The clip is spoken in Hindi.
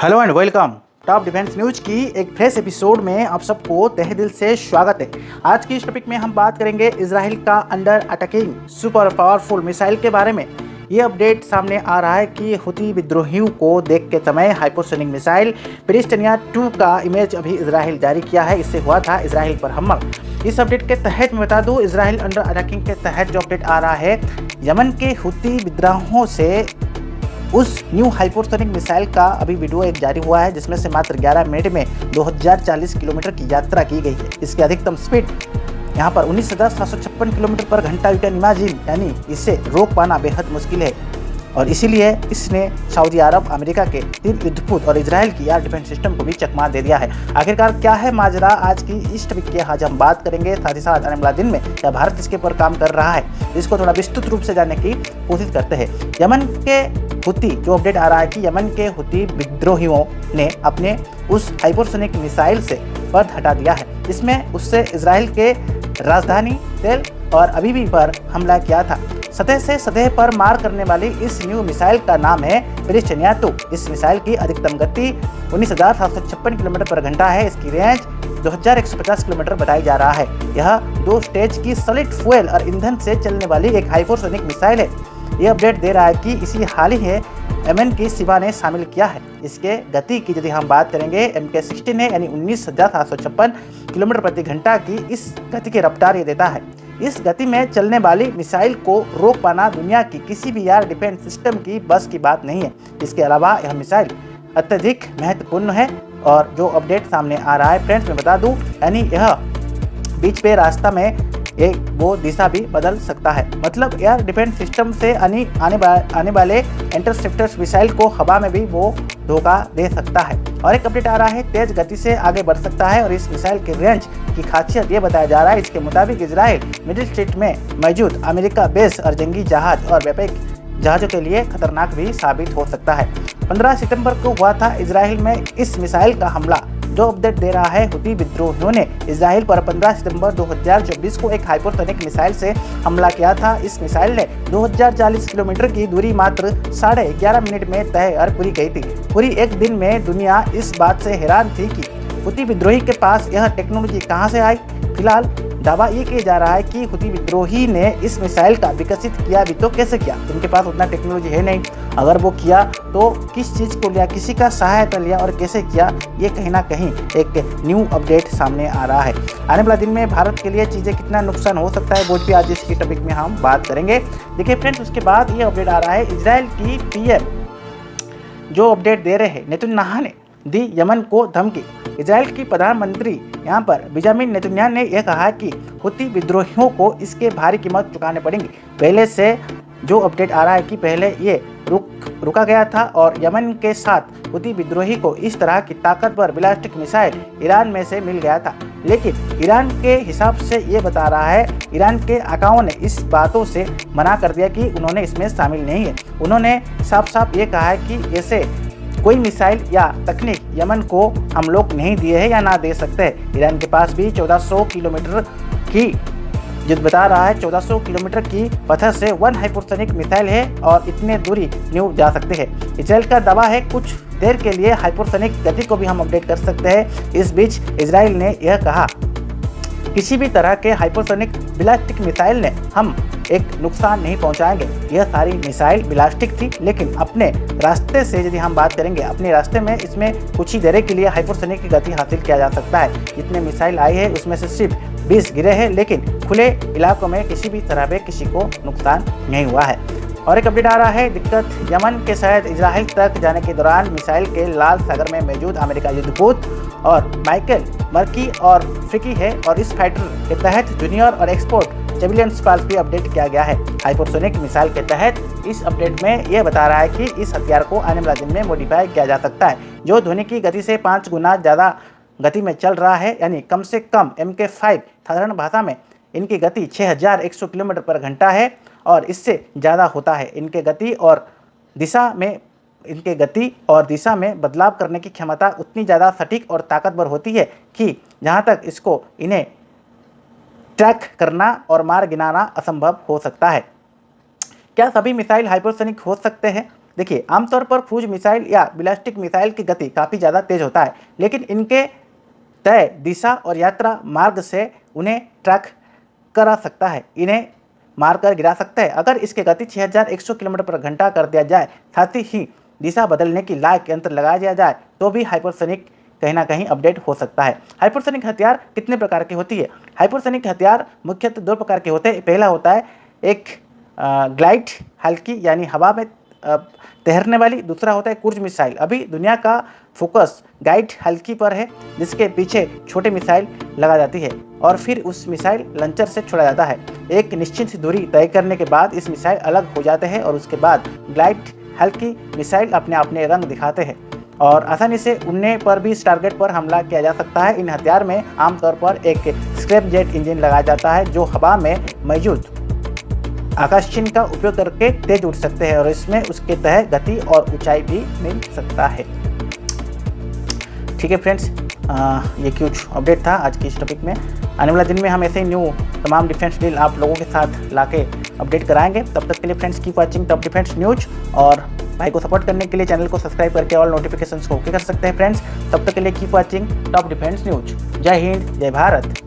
Hello and welcome. Top defence news की एक फ्रेश एपिसोड में आप सबको तहे दिल से स्वागत है। आज की इस टॉपिक में हम बात करेंगे इजराइल का under attacking super powerful missile के बारे में। ये अपडेट सामने आ रहा है कि हुती विद्रोहियों को देख के समय हाइपरसोनिक मिसाइल पेरिस्टनिया 2 का इमेज अभी इजराइल जारी किया है। इससे हुआ था इजराइल पर हमला। इस अपडेट के तहत मैं बता दूं, इजराइल अंडर अटैकिंग के तहत जो अपडेट आ रहा है, यमन के हुती विद्रोहों से उस न्यू हाइपरसोनिक मिसाइल का अभी वीडियो एक जारी हुआ है, जिसमें से मात्र 11 मिनट में 2040 किलोमीटर की यात्रा की गई है। इसकी अधिकतम स्पीड यहाँ पर 19,756 किलोमीटर पर घंटा। यू कैन इमेजिन, यानी इसे रोक पाना बेहद मुश्किल है और इसीलिए इसने सऊदी अरब, अमेरिका के 3 युद्धपोत और इजराइल की एयर डिफेंस सिस्टम को भी चकमा दे दिया है। आखिरकार क्या है माजरा, आज की इस टॉपिक के आज हम बात करेंगे। साथ ही साथ आने वाले दिन में क्या भारत इसके ऊपर काम कर रहा है, इसको थोड़ा विस्तृत रूप से जानने की कोशिश करते हैं। यमन के हुती जो अपडेट आ रहा है कि यमन के हुती विद्रोहियों ने अपने उस हाइपरसोनिक मिसाइल से पर्दा हटा दिया है। इसमें उससे इजराइल के राजधानी तेल और अवीवी पर हमला किया था। सतह से सतह पर मार करने वाली इस न्यू मिसाइल का नाम है पेरिस्टनिया 2। इस मिसाइल की अधिकतम गति 19,756 किलोमीटर पर घंटा है। इसकी रेंज 2150 किलोमीटर बताई जा रहा है। यह 2 स्टेज की सॉलिड फ्यूल और ईंधन से चलने वाली एक हाइपरसोनिक मिसाइल है। ये अपडेट दे रहा है कि इसी हाल ही है यमन की सीमा ने शामिल किया है। इसके गति की यदि हम बात करेंगे, MK-16 है, यानी 19,756 किलोमीटर प्रति घंटा की इस गति की रफ्तार ये देता है। इस गति में चलने वाली मिसाइल को रोक पाना दुनिया की किसी भी एयर डिफेंस सिस्टम की बस की बात नहीं है। इसके अलावा यह मिसाइल अत्यधिक महत्वपूर्ण है और जो अपडेट सामने आ रहा है फ्रेंड्स, मैं बता दूं, यानी यह बीच पे रास्ता में वो दिशा भी बदल सकता है। मतलब एयर डिफेंस सिस्टम से आने वाले इंटरसेप्टर्स मिसाइल को हवा में भी वो धोखा दे सकता है। और एक अपडेट आ रहा है, तेज गति से आगे बढ़ सकता है और इस मिसाइल के रेंज की खासियत ये बताया जा रहा है। इसके मुताबिक इजराइल मिडिल ईस्ट में मौजूद अमेरिका बेस और जंगी जहाज और व्यापक जहाज़ों के लिए खतरनाक भी साबित हो सकता है। 15 सितंबर को हुआ था इजराइल में इस मिसाइल का हमला। जो अपडेट दे रहा है, हुती विद्रोहियों ने इजराइल पर 15 सितंबर 2024 को एक हाइपरसोनिक मिसाइल से हमला किया था। इस मिसाइल ने 2040 किलोमीटर की दूरी मात्र 11.5 मिनट में तय और पूरी गई थी। पूरी एक दिन में दुनिया इस बात से हैरान थी कि हुती विद्रोही के पास यह टेक्नोलॉजी कहां से आई। फिलहाल दावा ये किया जा रहा है कि हुती विद्रोही ने इस मिसाइल का विकसित किया भी तो कैसे किया। उनके पास उतना टेक्नोलॉजी है नहीं। अगर वो किया तो किस चीज़ को लिया, किसी का सहायता लिया और कैसे किया, ये कहीं ना कहीं एक न्यू अपडेट सामने आ रहा है। आने वाले दिन में भारत के लिए चीज़ें कितना नुकसान हो सकता है, वो भी आज इसकी टॉपिक में हम बात करेंगे। देखिए फ्रेंड्स, उसके बाद ये अपडेट आ रहा है, इजराइल की PM जो अपडेट दे रहे हैं, नेतन्याहू ने दी यमन को धमकी। इजराइल की प्रधानमंत्री यहाँ पर बेंजामिन नेतन्याहू ने यह कहा कि हुती विद्रोहियों को इसके भारी कीमत चुकाने पड़ेंगी। पहले से जो अपडेट आ रहा है कि पहले ये रुका गया था और यमन के साथ हुती विद्रोही को इस तरह की ताकतवर बैलिस्टिक मिसाइल ईरान में से मिल गया था। लेकिन ईरान के हिसाब से ये बता रहा है, ईरान के आकाओं ने इस बातों से मना कर दिया कि उन्होंने इसमें शामिल नहीं है। उन्होंने साफ साफ ये कहा है कि ऐसे कोई मिसाइल या तकनीक यमन को हम लोग नहीं दिए हैं या ना दे सकते हैं। ईरान के पास भी 1400 किलोमीटर की, जो बता रहा है 1400 किलोमीटर की पत्थर से 1 हाइपरसोनिक मिसाइल है और इतने दूरी न्यू जा सकते हैं। इजराइल का दावा है कुछ देर के लिए हाइपरसोनिक गति को भी हम अपडेट कर सकते हैं। इस बीच इजराइल ने यह कहा, किसी भी तरह के हाइपरसोनिक बैलिस्टिक मिसाइल ने हम एक नुकसान नहीं पहुंचाएंगे। यह सारी मिसाइल बैलिस्टिक थी, लेकिन अपने रास्ते से यदि हम बात करेंगे, अपने रास्ते में इसमें कुछ ही देर के लिए हाइपरसोनिक की गति हासिल किया जा सकता है। जितने मिसाइल आई है उसमें से सिर्फ 20 गिरे हैं, लेकिन खुले इलाकों में किसी भी तरह पे किसी को नुकसान नहीं हुआ है। और एक अपडेट आ रहा है, दिक्कत यमन के शहर इजराइल तक जाने के दौरान मिसाइल के लाल सागर में मौजूद अमेरिका युद्धपोत और माइकल मर्की और फ्रिकी है और इस फाइटर के तहत जूनियर और एक्सपोर्ट सिविलियंस पास भी अपडेट किया गया है। हाइपरसोनिक मिसाइल के तहत इस अपडेट में यह बता रहा है कि इस हथियार को आने वाले दिन में मॉडिफाई किया जा सकता है, जो ध्वनि की गति से 5 गुना ज़्यादा गति में चल रहा है। यानी कम से कम MK-5 साधारण भाषा में इनकी गति 6100 किलोमीटर पर घंटा है और इससे ज़्यादा होता है। इनके गति और दिशा में बदलाव करने की क्षमता उतनी ज़्यादा सटीक और ताकतवर होती है कि जहाँ तक इसको इन्हें ट्रैक करना और मार गिराना असंभव हो सकता है। क्या सभी मिसाइल हाइपरसोनिक हो सकते हैं? देखिए, आमतौर पर क्रूज मिसाइल या बैलिस्टिक मिसाइल की गति काफ़ी ज़्यादा तेज होता है, लेकिन इनके तय दिशा और यात्रा मार्ग से उन्हें ट्रैक करा सकता है, इन्हें मारकर गिरा सकता है। अगर इसकी गति 6100 किलोमीटर पर घंटा कर दिया जाए, साथ ही दिशा बदलने की लायक यंत्र लगा दिया जाए, तो भी हाइपरसोनिक कहीं ना कहीं अपडेट हो सकता है। हाइपरसोनिक हथियार कितने प्रकार की होती है? हाइपरसोनिक हथियार मुख्यतः दो प्रकार के होते हैं। पहला होता है एक ग्लाइड हल्की यानी हवा में तैरने वाली, दूसरा होता है क्रूज मिसाइल। अभी दुनिया का फोकस गाइड हल्की पर है, जिसके पीछे छोटे मिसाइल लगा जाती है और फिर उस मिसाइल लॉन्चर से छोड़ा जाता है। एक निश्चित दूरी तय करने के बाद इस मिसाइल अलग हो जाते हैं और उसके बाद ग्लाइड हल्की मिसाइल अपने रंग दिखाते हैं और आसानी से उड़ने पर भी इस टारगेट पर हमला किया जा सकता है। इन हथियार में आमतौर पर एक स्क्रैप जेट इंजन लगाया जाता है, जो हवा में मौजूद आकाश चिन्ह का उपयोग करके तेज उड़ सकते हैं और इसमें उसके तहत गति और ऊंचाई भी मिल सकता है। ठीक है फ्रेंड्स, ये कुछ अपडेट था आज की इस टॉपिक में। आने वाला दिन में हम ऐसे ही न्यू तमाम डिफेंस डील आप लोगों के साथ लाके अपडेट कराएंगे। तब तक के लिए friends keep watching top defence news, और भाई को सपोर्ट करने के लिए चैनल को सब्सक्राइब करके ऑल नोटिफिकेशंस को ओके कर सकते हैं फ्रेंड्स। तब तक के लिए keep watching top defence news. जय हिंद, जय भारत।